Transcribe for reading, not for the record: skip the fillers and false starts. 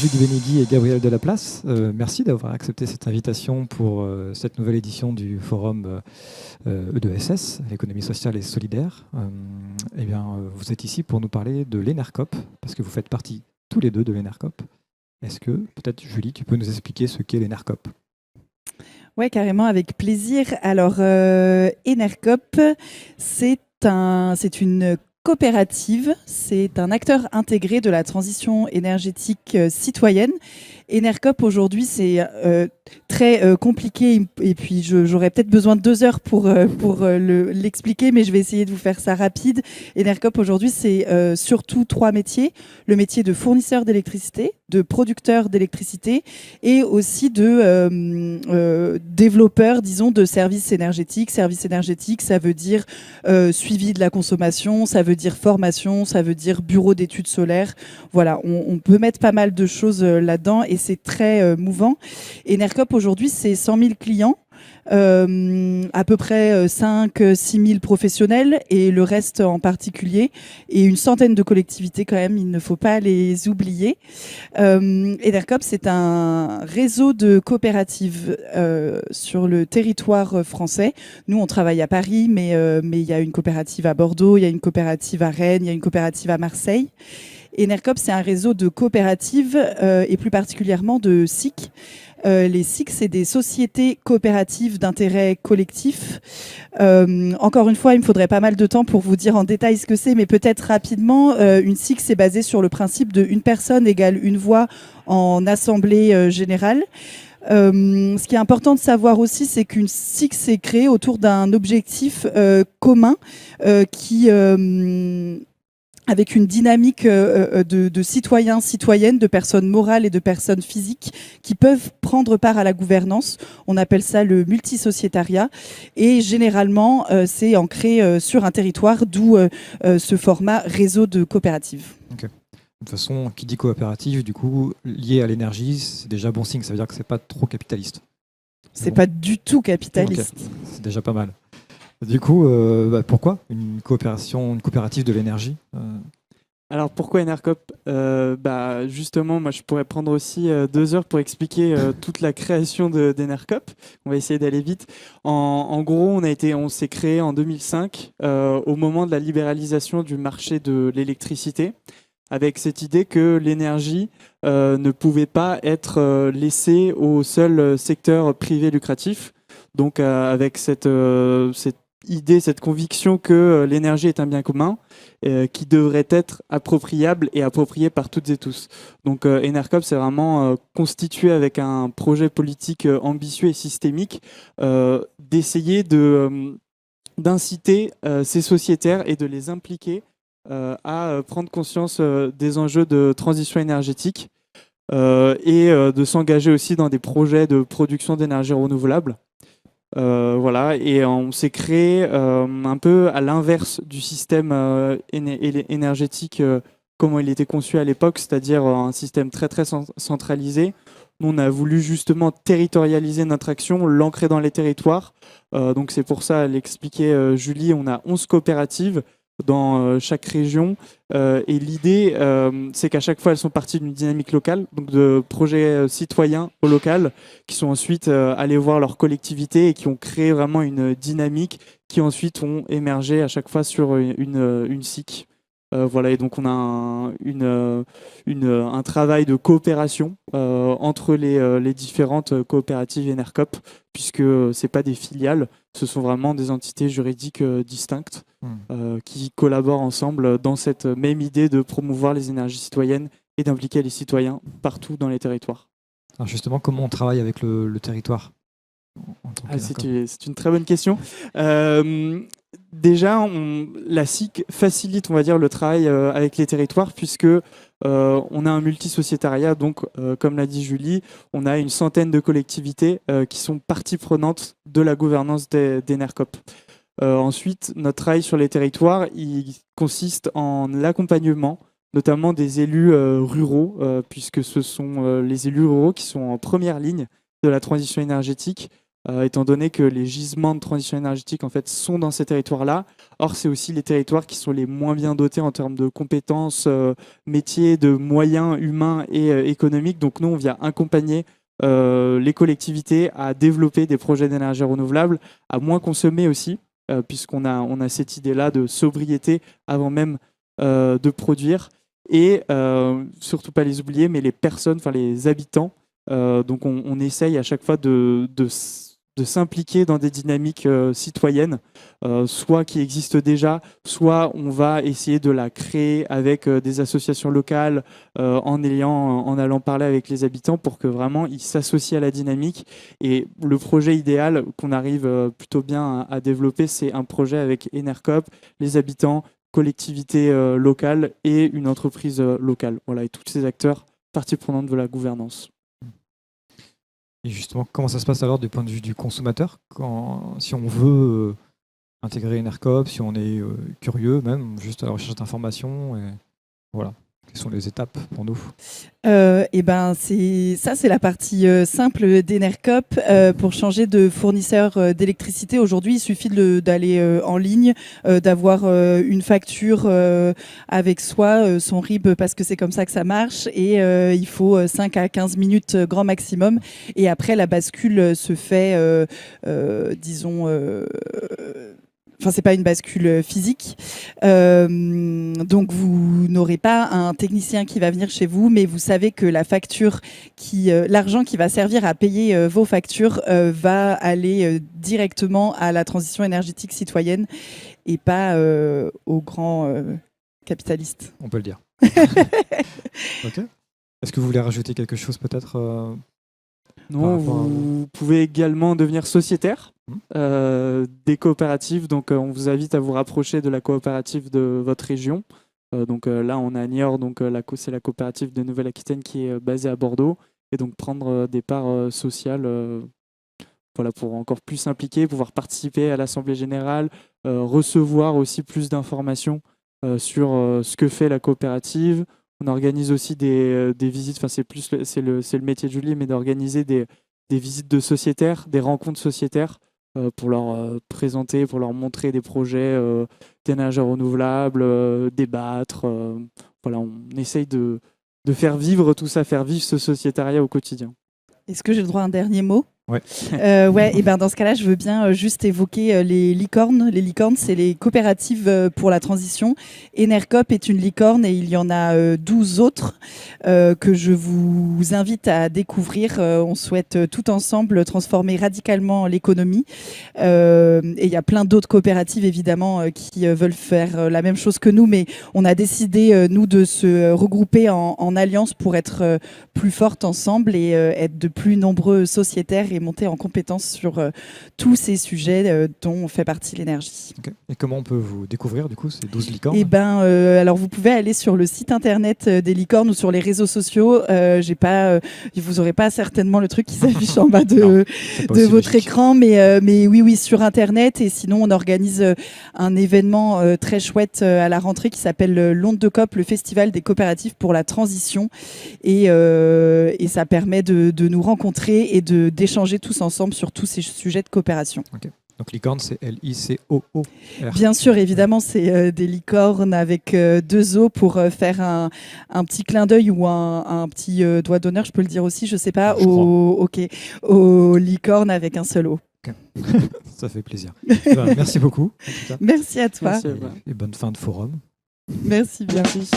Julie Benigui et Gabriel Delaplace. Merci d'avoir accepté cette invitation pour cette nouvelle édition du forum E2SS, l'économie sociale et solidaire. Vous êtes ici pour nous parler de l'ENERCOP, parce que vous faites partie tous les deux de l'ENERCOP. Est-ce que, peut-être Julie, tu peux nous expliquer ce qu'est l'ENERCOP? Oui, carrément, avec plaisir. Alors, Enercop, c'est une coopérative, c'est un acteur intégré de la transition énergétique citoyenne. Enercop, aujourd'hui, c'est très compliqué et puis j'aurais peut-être besoin de 2 heures pour l'expliquer, mais je vais essayer de vous faire ça rapide. Enercop, aujourd'hui, c'est surtout 3 métiers. Le métier de fournisseur d'électricité, de producteur d'électricité et aussi de développeur, disons, de services énergétiques. Services énergétiques, ça veut dire suivi de la consommation, ça veut dire formation, ça veut dire bureau d'études solaires. Voilà, on peut mettre pas mal de choses là-dedans et c'est très mouvant. Enercop, aujourd'hui, c'est 100 000 clients. À peu près 5-6 000 professionnels et le reste en particulier et une centaine de collectivités quand même, il ne faut pas les oublier. Enercop, c'est un réseau de coopératives sur le territoire français. Nous, on travaille à Paris, mais il y a une coopérative à Bordeaux, il y a une coopérative à Rennes, il y a une coopérative à Marseille. Enercop, c'est un réseau de coopératives et plus particulièrement de SIC. Les SIC, c'est des sociétés coopératives d'intérêt collectif. Encore une fois, il me faudrait pas mal de temps pour vous dire en détail ce que c'est, mais peut-être rapidement, une SIC, c'est basé sur le principe de une personne égale une voix en assemblée générale. Ce qui est important de savoir aussi, c'est qu'une SIC s'est créée autour d'un objectif commun qui avec une dynamique de citoyens, citoyennes, de personnes morales et de personnes physiques qui peuvent prendre part à la gouvernance. On appelle ça le multisociétariat. Et généralement, c'est ancré sur un territoire, d'où ce format réseau de coopératives. Okay. De toute façon, qui dit coopérative, du coup, lié à l'énergie, c'est déjà bon signe. Ça veut dire que c'est pas trop capitaliste. C'est pas du tout capitaliste. Okay. C'est déjà pas mal. Du coup, pourquoi une coopérative de l'énergie Alors pourquoi Enercop Justement, moi je pourrais prendre aussi 2 heures pour expliquer toute la création d'Enercop. On va essayer d'aller vite. En gros, on s'est créé en 2005 au moment de la libéralisation du marché de l'électricité, avec cette idée que l'énergie ne pouvait pas être laissée au seul secteur privé lucratif. Donc avec cette idée, cette conviction que l'énergie est un bien commun qui devrait être appropriable et approprié par toutes et tous. Donc Enercop, c'est vraiment constitué avec un projet politique ambitieux et systémique d'essayer d'inciter ces sociétaires et de les impliquer à prendre conscience des enjeux de transition énergétique et de s'engager aussi dans des projets de production d'énergie renouvelable. Voilà, et on s'est créé un peu à l'inverse du système énergétique comment il était conçu à l'époque, c'est-à-dire un système très très centralisé. Nous, on a voulu justement territorialiser notre action, l'ancrer dans les territoires. Donc c'est pour ça, l'expliquait Julie, on a 11 coopératives dans chaque région. Et l'idée, c'est qu'à chaque fois, elles sont parties d'une dynamique locale, donc de projets citoyens au local, qui sont ensuite allés voir leur collectivité et qui ont créé vraiment une dynamique qui ensuite ont émergé à chaque fois sur une SIC. Voilà, et donc on a un travail de coopération entre les différentes coopératives Enercop, puisque ce n'est pas des filiales, ce sont vraiment des entités juridiques distinctes qui collaborent ensemble dans cette même idée de promouvoir les énergies citoyennes et d'impliquer les citoyens partout dans les territoires. Alors justement, comment on travaille avec le territoire c'est une très bonne question. Déjà, la SIC facilite, on va dire, le travail avec les territoires puisque on a un multisociétariat. Donc, comme l'a dit Julie, on a une centaine de collectivités qui sont partie prenante de la gouvernance d'Enercop. Ensuite, notre travail sur les territoires, il consiste en l'accompagnement, notamment des élus ruraux, puisque ce sont les élus ruraux qui sont en première ligne de la transition énergétique. étant donné que les gisements de transition énergétique en fait, sont dans ces territoires-là. Or, c'est aussi les territoires qui sont les moins bien dotés en termes de compétences, métiers, de moyens humains et économiques. Donc nous, on vient accompagner les collectivités à développer des projets d'énergie renouvelable, à moins consommer aussi, puisqu'on a cette idée-là de sobriété avant même de produire. Et surtout pas les oublier, mais les personnes, enfin les habitants. Donc on essaye à chaque fois de s'impliquer dans des dynamiques citoyennes, soit qui existent déjà, soit on va essayer de la créer avec des associations locales en allant parler avec les habitants pour que vraiment ils s'associent à la dynamique. Et le projet idéal qu'on arrive plutôt bien à développer, c'est un projet avec Enercop, les habitants, collectivités locales et une entreprise locale. Voilà, et tous ces acteurs partie prenante de la gouvernance. Et justement, comment ça se passe alors du point de vue du consommateur si on veut intégrer Enercop, si on est curieux même, juste à la recherche d'informations, et voilà. Quelles sont les étapes pour nous? Et ben c'est la partie simple d'Enercop. Pour changer de fournisseur d'électricité, aujourd'hui, il suffit d'aller en ligne, d'avoir une facture avec soi, son RIB, parce que c'est comme ça que ça marche. Et il faut 5 à 15 minutes grand maximum. Et après, la bascule se fait, disons... Enfin, c'est pas une bascule physique. Donc, vous n'aurez pas un technicien qui va venir chez vous, mais vous savez que l'argent qui va servir à payer vos factures va aller directement à la transition énergétique citoyenne et pas aux grands capitalistes. On peut le dire. Ok. Est-ce que vous voulez rajouter quelque chose peut-être Non, vous pouvez également devenir sociétaire des coopératives. Donc, on vous invite à vous rapprocher de la coopérative de votre région. Donc là, on a Niort, donc c'est la coopérative de Nouvelle-Aquitaine qui est basée à Bordeaux. Et donc, prendre des parts sociales voilà, pour encore plus s'impliquer, pouvoir participer à l'Assemblée générale, recevoir aussi plus d'informations sur ce que fait la coopérative. On organise aussi des visites, enfin c'est le métier de Julie, mais d'organiser des visites de sociétaires, des rencontres sociétaires pour leur présenter, pour leur montrer des projets d'énergie renouvelable, débattre. Voilà, on essaye de faire vivre tout ça, faire vivre ce sociétariat au quotidien. Est-ce que j'ai le droit à un dernier mot ? Ouais. Et ben dans ce cas-là, je veux bien juste évoquer les licornes. Les licornes, c'est les coopératives pour la transition. Enercop est une licorne et il y en a 12 autres que je vous invite à découvrir. On souhaite tout ensemble transformer radicalement l'économie. Et il y a plein d'autres coopératives, évidemment, qui veulent faire la même chose que nous, mais on a décidé, nous, de se regrouper en alliance pour être plus fortes ensemble et être de plus nombreux sociétaires et monter en compétence sur tous ces sujets dont fait partie l'énergie. Okay. Et comment on peut vous découvrir, du coup, ces 12 licornes ? Alors, vous pouvez aller sur le site internet des licornes ou sur les réseaux sociaux. Vous n'aurez pas certainement le truc qui s'affiche en bas de votre écran, mais oui, sur internet. Et sinon, on organise un événement très chouette à la rentrée qui s'appelle l'Onde de COP, le festival des coopératives pour la transition. Et ça permet de nous rencontrer et d'échanger tous ensemble sur tous ces sujets de coopération. Okay. Donc licorne, c'est L-I-C-O-O. Bien sûr, évidemment, c'est des licornes avec 2 O pour faire un petit clin d'œil ou un petit doigt d'honneur, je peux le dire aussi, je ne sais pas, aux licornes avec un seul O. Okay. Ça fait plaisir. Merci beaucoup. Merci à toi. Et bonne fin de forum. Merci bien. Merci.